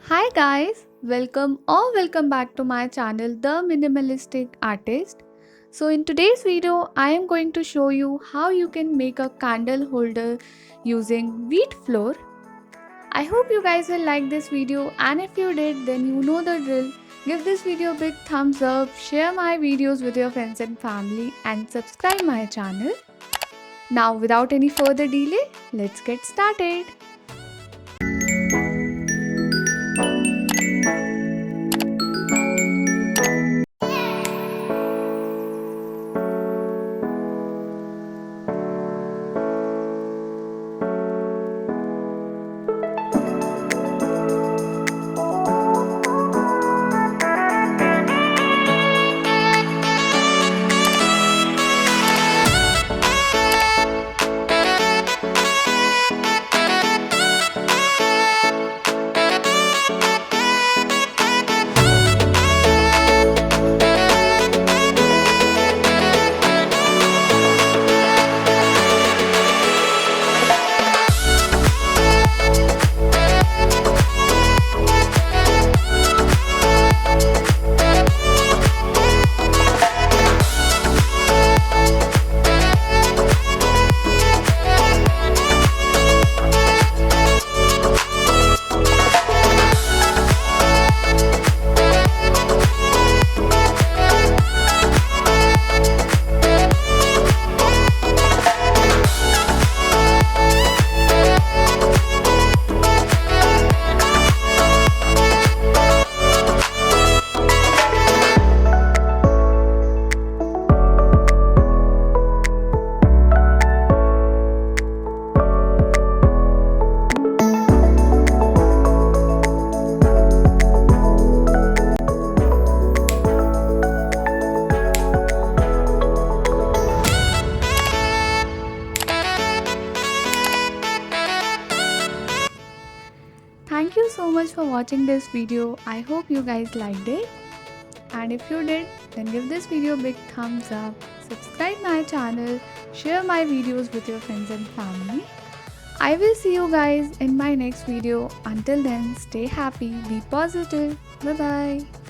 Hi guys, welcome back to my channel The Minimalistic Artist. So in today's video I am going to show you how you can make a candle holder using wheat flour. I hope you guys will like this video, and if you did then you know the drill. Give this video a big thumbs up, share my videos with your friends and family, and subscribe my channel. Now without any further delay, let's get started. Thank you so much for watching this video. I hope you guys liked it. And if you did, then give this video a big thumbs up. Subscribe my channel. Share my videos with your friends and family. I will see you guys in my next video. Until then, stay happy, be positive. Bye bye.